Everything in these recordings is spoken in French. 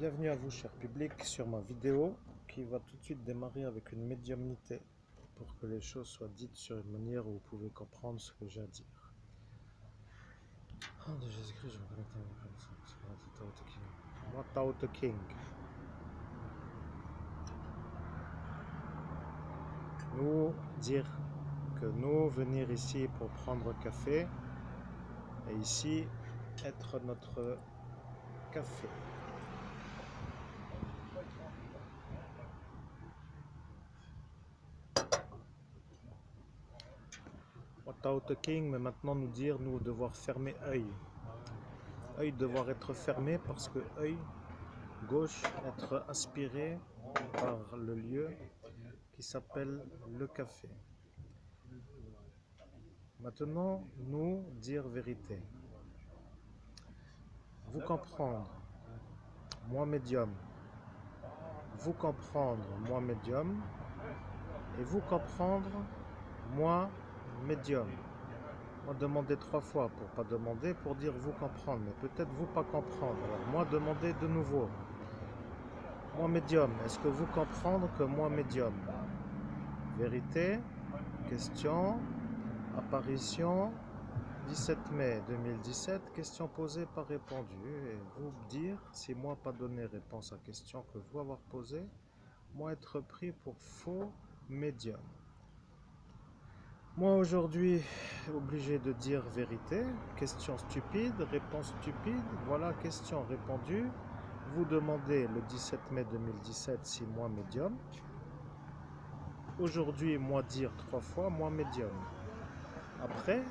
Bienvenue à vous, cher public, sur ma vidéo qui va tout de suite démarrer avec une médiumnité pour que les choses soient dites sur une manière où vous pouvez comprendre ce que j'ai à dire. Oh, de Jésus-Christ, je me connecte avec moi, Tao Te King. Nous dire que nous venir ici pour prendre café et ici être notre café. Tao Te King, mais maintenant nous dire nous devoir fermer œil. Œil devoir être fermé parce que œil gauche être aspiré par le lieu qui s'appelle le café. Maintenant, nous dire vérité. Vous comprendre, moi médium. Vous comprendre, moi médium. Et vous comprendre, moi médium. Moi demander 3 fois pour pas demander, pour dire vous comprendre, mais peut-être vous pas comprendre. Alors moi demander de nouveau. Moi médium, est-ce que vous comprendre que moi médium? Vérité, question, apparition, 17 mai 2017, question posée pas répondue. Et vous dire, si moi pas donné réponse à question que vous avoir posée, moi être pris pour faux médium. Moi aujourd'hui, obligé de dire vérité, question stupide, réponse stupide, voilà question répondue. Vous demandez le 17 mai 2017 si moi médium. Aujourd'hui, moi dire 3 fois, moi médium. Après,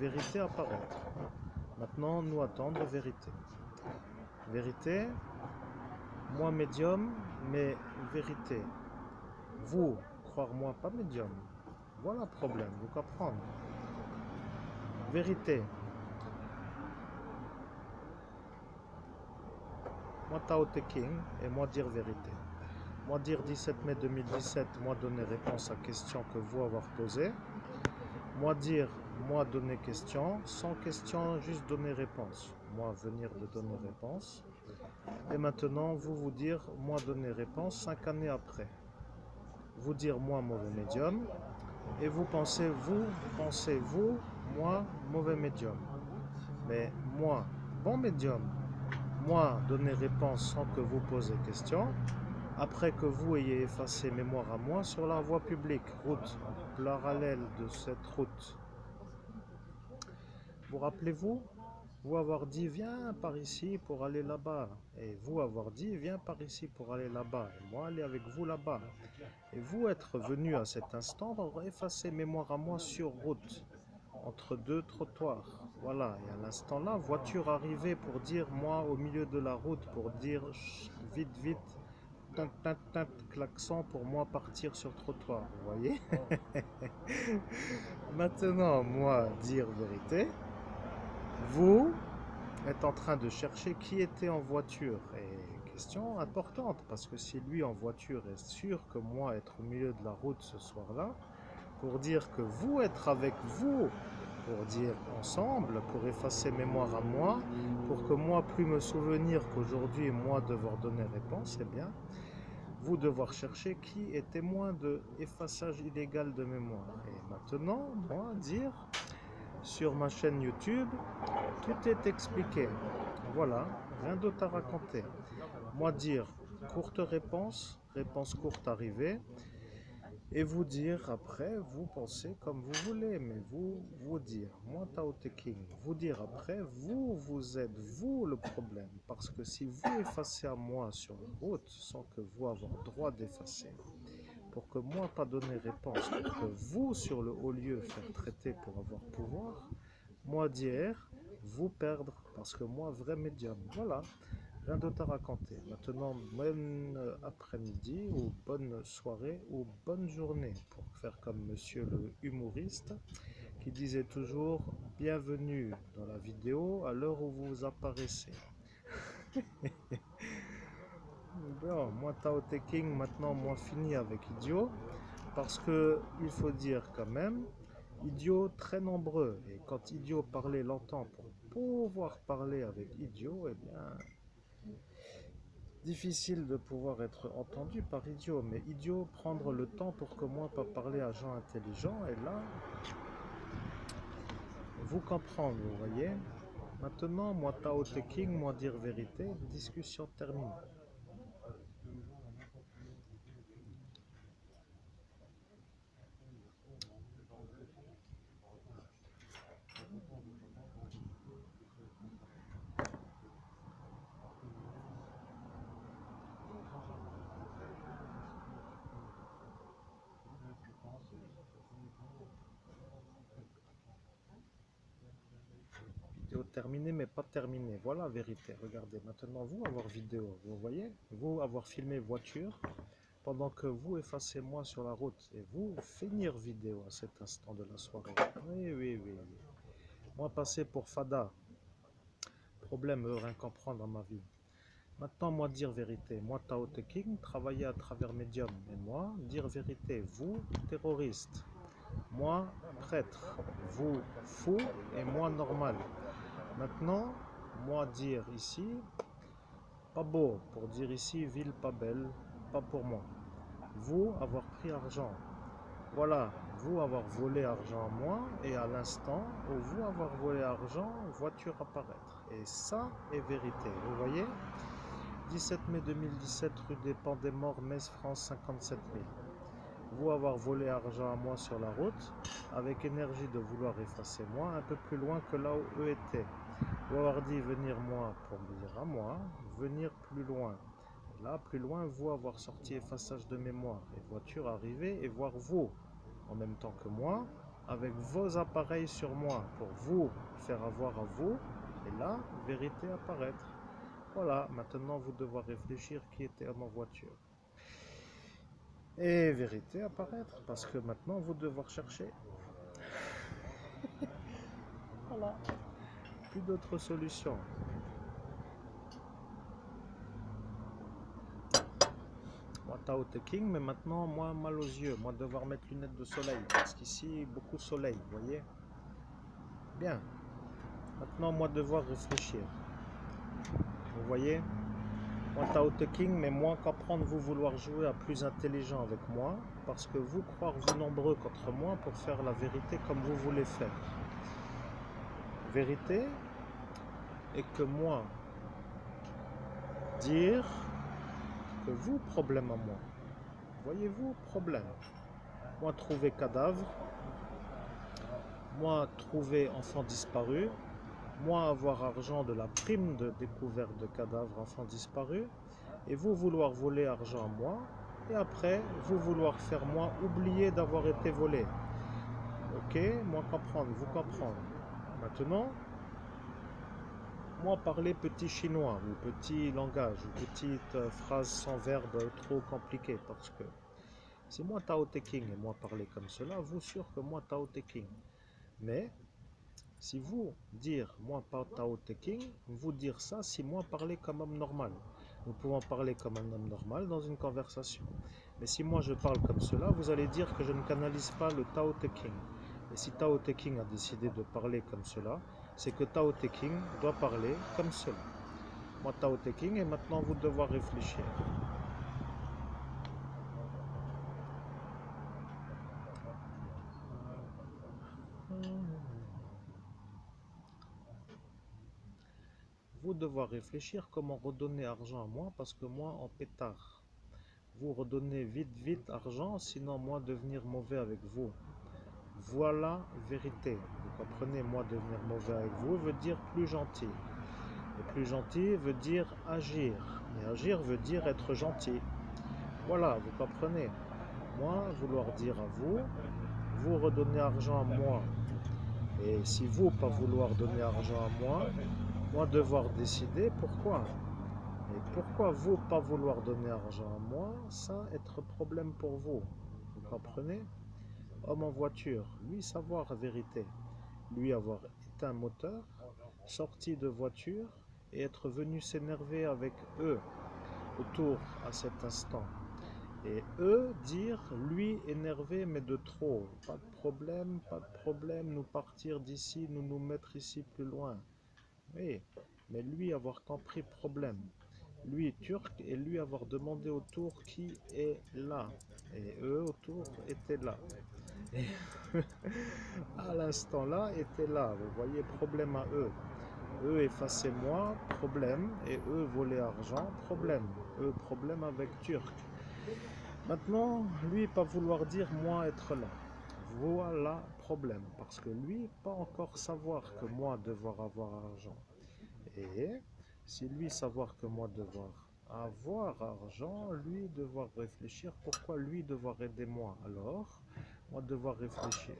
vérité apparaître. Maintenant, nous attendre vérité. Vérité, moi médium, mais vérité. Vous, croire moi pas médium. Voilà le problème, vous comprenez. Vérité. Moi Tao Te King et moi dire vérité. Moi dire 17 mai 2017, moi donner réponse à question que vous avoir posée. Moi dire, moi donner question, sans question, juste donner réponse. Moi venir de donner réponse. Et maintenant, vous dire, moi donner réponse 5 années après. Vous dire, moi mauvais médium. Et vous, moi mauvais médium. Mais moi, bon médium. Moi donner réponse sans que vous posez question. Après que vous ayez effacé mémoire à moi sur la voie publique, route parallèle de cette route. Vous rappelez-vous, vous avoir dit viens par ici pour aller là-bas, et vous avoir dit viens par ici pour aller là-bas, et moi aller avec vous là-bas, et vous être venu à cet instant pour effacer mémoire à moi sur route, entre deux trottoirs. Voilà, et à l'instant là, voiture arrivée pour dire moi au milieu de la route, pour dire vite, vite, tint, klaxon pour moi partir sur trottoir, vous voyez. Maintenant, moi dire vérité. Vous êtes en train de chercher qui était en voiture. Et question importante, parce que si lui en voiture est sûr que moi être au milieu de la route ce soir-là, pour dire que vous être avec vous, pour dire ensemble, pour effacer mémoire à moi, pour que moi plus me souvenir qu'aujourd'hui moi devoir donner réponse, eh bien, vous devoir chercher qui est témoin de effaçage illégal de mémoire. Et maintenant, moi dire sur ma chaîne YouTube, tout est expliqué. Voilà, rien d'autre à raconter. Moi dire courte réponse, réponse courte arrivée, et vous dire après, vous pensez comme vous voulez, mais vous dire, moi Tao Te King, vous dire après, vous êtes vous le problème, parce que si vous effacez à moi sur la route, sans que vous avoir droit d'effacer, pour que moi pas donner réponse, pour que vous sur le haut lieu faire traiter pour avoir pouvoir, moi dire, vous perdre, parce que moi vrai médium, voilà. Rien d'autre à raconter. Maintenant, bonne après-midi ou bonne soirée ou bonne journée pour faire comme monsieur le humoriste qui disait toujours bienvenue dans la vidéo à l'heure où vous apparaissez. Bon, moi Tao Te King, maintenant moi fini avec idiot parce que il faut dire quand même idiots très nombreux et quand idiot parlait longtemps pour pouvoir parler avec idiot, eh bien Difficile de pouvoir être entendu par idiot, mais idiot prendre le temps pour que moi pas parler à gens intelligents et là vous comprendre, vous voyez. Maintenant, moi Tao Te King, moi dire vérité, discussion terminée. Vidéo terminée mais pas terminée. Voilà la vérité. Regardez, maintenant vous avoir vidéo, vous voyez, vous avoir filmé voiture pendant que vous effacez moi sur la route et vous finir vidéo à cet instant de la soirée. Oui, oui, oui, oui. Moi passer pour Fada, problème rien comprendre dans ma vie. Maintenant moi dire vérité, moi Tao Te King, travailler à travers médium et moi dire vérité, vous terroriste, moi prêtre, vous fou et moi normal. Maintenant, moi dire ici, pas beau, pour dire ici, ville pas belle, pas pour moi. Vous avoir pris argent, voilà, vous avoir volé argent à moi, et à l'instant où vous avoir volé argent, voiture apparaître. Et ça est vérité, vous voyez 17 mai 2017, rue des Pans des Morts, Metz, France, 57 000. Vous avoir volé argent à moi sur la route, avec énergie de vouloir effacer moi, un peu plus loin que là où eux étaient. Vous avoir dit venir moi pour me dire à moi, venir plus loin. Et là, plus loin, vous avoir sorti effaçage de mémoire. Et voiture arriver et voir vous, en même temps que moi, avec vos appareils sur moi, pour vous faire avoir à vous. Et là, vérité apparaître. Voilà, maintenant vous devoir réfléchir qui était en voiture. Et vérité apparaître, parce que maintenant vous devoir chercher. Voilà, plus d'autres solutions. Moi Tao Te King, mais maintenant moi mal aux yeux, moi devoir mettre lunettes de soleil, parce qu'ici beaucoup de soleil, vous voyez. Bien, maintenant moi devoir réfléchir. Vous voyez, moi Tao Te King, mais moi qu'apprendre vous vouloir jouer à plus intelligent avec moi, parce que vous croire vous nombreux contre moi pour faire la vérité comme vous voulez faire. Vérité, et que moi dire que vous problème à moi. Voyez-vous problème. Moi trouver cadavre, moi trouver enfant disparu, moi avoir argent de la prime de découverte de cadavres enfants disparus, et vous vouloir voler argent à moi, et après vous vouloir faire moi oublier d'avoir été volé. Ok, moi comprendre, vous comprendre. Maintenant, moi parler petit chinois, ou petit langage, ou petite phrase sans verbe trop compliquée, parce que si moi Tao Te King et moi parler comme cela, vous sûr que moi Tao Te King. Mais si vous dire moi pas Tao Te King, vous dire ça si moi parler comme homme normal. Nous pouvons parler comme un homme normal dans une conversation. Mais si moi je parle comme cela, vous allez dire que je ne canalise pas le Tao Te King. Et si Tao Te King a décidé de parler comme cela, c'est que Tao Te King doit parler comme cela. Moi Tao Te King et maintenant vous devoir réfléchir. Vous devoir réfléchir comment redonner argent à moi parce que moi en pétard. Vous redonnez vite vite argent sinon moi devenir mauvais avec vous. Voilà vérité. Vous comprenez, moi devenir mauvais avec vous veut dire plus gentil. Et plus gentil veut dire agir. Et agir veut dire être gentil. Voilà, vous comprenez. Moi vouloir dire à vous, vous redonnez argent à moi. Et si vous pas vouloir donner argent à moi devoir décider pourquoi. Et pourquoi vous pas vouloir donner argent à moi, ça être problème pour vous. Vous comprenez? Homme en voiture, lui savoir la vérité. Lui avoir éteint moteur, sorti de voiture et être venu s'énerver avec eux autour à cet instant. Et eux dire, lui énervé mais de trop. Pas de problème, nous partir d'ici, nous mettre ici plus loin. Oui, mais lui avoir compris problème. lui turc, et lui avoir demandé autour qui est là. Et eux autour étaient là. Et à l'instant là, étaient là. Vous voyez, problème à eux. Eux effacer moi, problème. Et eux voler argent, problème. Eux problème avec turc. Maintenant, lui pas vouloir dire moi être là. Voilà problème. Parce que lui pas encore savoir que moi devoir avoir argent. Et si lui savoir que moi devoir avoir argent, lui devoir réfléchir pourquoi lui devoir aider moi. Alors, moi devoir réfléchir.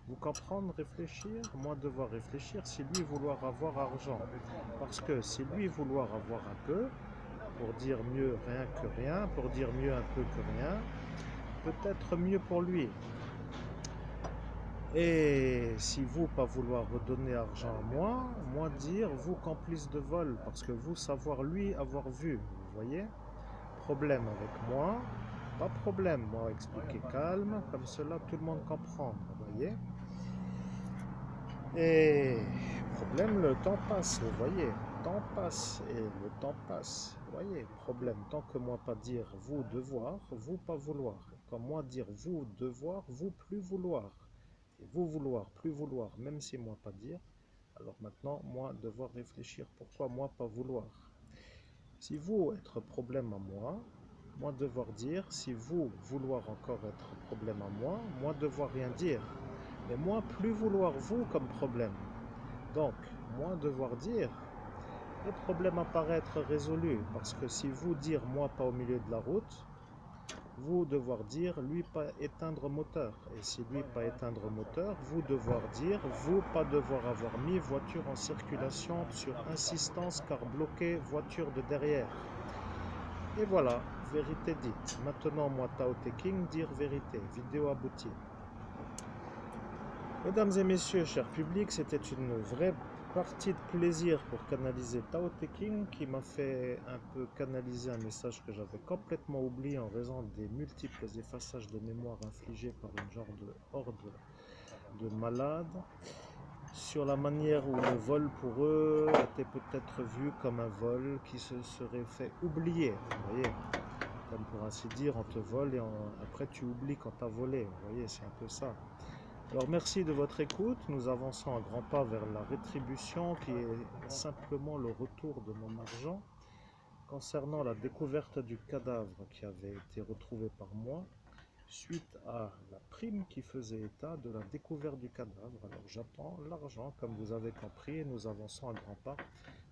Vous comprenez réfléchir? Moi devoir réfléchir si lui vouloir avoir argent. Parce que si lui vouloir avoir un peu, pour dire mieux rien que rien, pour dire mieux un peu que rien, peut-être mieux pour lui. Et si vous pas vouloir redonner argent à moi, moi dire vous complice de vol, parce que vous savoir lui avoir vu, vous voyez? Problème avec moi, pas problème, moi expliquer calme, comme cela tout le monde comprend, vous voyez? Et problème, le temps passe, vous voyez? Le temps passe et le temps passe, vous voyez? Problème, tant que moi pas dire vous devoir, vous pas vouloir. Quand moi dire vous devoir, vous plus vouloir. Et vous vouloir, plus vouloir, même si moi pas dire. Alors maintenant, moi devoir réfléchir pourquoi moi pas vouloir. Si vous être problème à moi devoir dire. Si vous vouloir encore être problème à moi devoir rien dire. Mais moi plus vouloir vous comme problème. Donc, moi devoir dire, le problème apparaît être résolu. Parce que si vous dire moi pas au milieu de la route, vous devoir dire lui pas éteindre moteur. Et si lui pas éteindre moteur, vous devoir dire vous pas devoir avoir mis voiture en circulation sur insistance car bloqué voiture de derrière. Et voilà, vérité dite. Maintenant moi Tao Te King dire vérité. Vidéo aboutie. Mesdames et messieurs, cher public, c'était une vraie partie de plaisir pour canaliser Tao Te King qui m'a fait un peu canaliser un message que j'avais complètement oublié en raison des multiples effaçages de mémoire infligés par une genre de horde de malades sur la manière où le vol pour eux était peut-être vu comme un vol qui se serait fait oublier, vous voyez, comme pour ainsi dire, on te vole et après tu oublies quand t'as volé, vous voyez, c'est un peu ça. Alors merci de votre écoute, nous avançons à grands pas vers la rétribution qui est simplement le retour de mon argent concernant la découverte du cadavre qui avait été retrouvé par moi suite à la prime qui faisait état de la découverte du cadavre. Alors j'attends l'argent comme vous avez compris et nous avançons à grands pas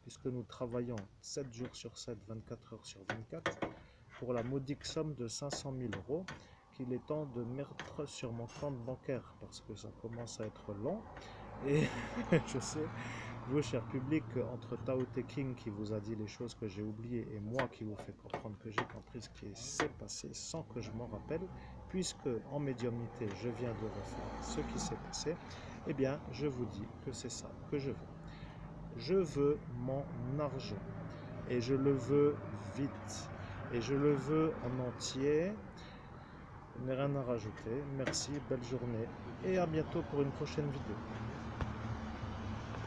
puisque nous travaillons 7 jours sur 7, 24 heures sur 24 pour la modique somme de 500 000 euros qu'il est temps de mettre sur mon compte bancaire parce que ça commence à être long et je sais, vous cher public, entre Tao Te King qui vous a dit les choses que j'ai oubliées et moi qui vous fait comprendre que j'ai compris ce qui s'est passé sans que je m'en rappelle, puisque en médiumnité je viens de refaire ce qui s'est passé, eh bien je vous dis que c'est ça que je veux. Je veux mon argent et je le veux vite et je le veux en entier. Je n'ai rien à rajouter. Merci, belle journée et à bientôt pour une prochaine vidéo.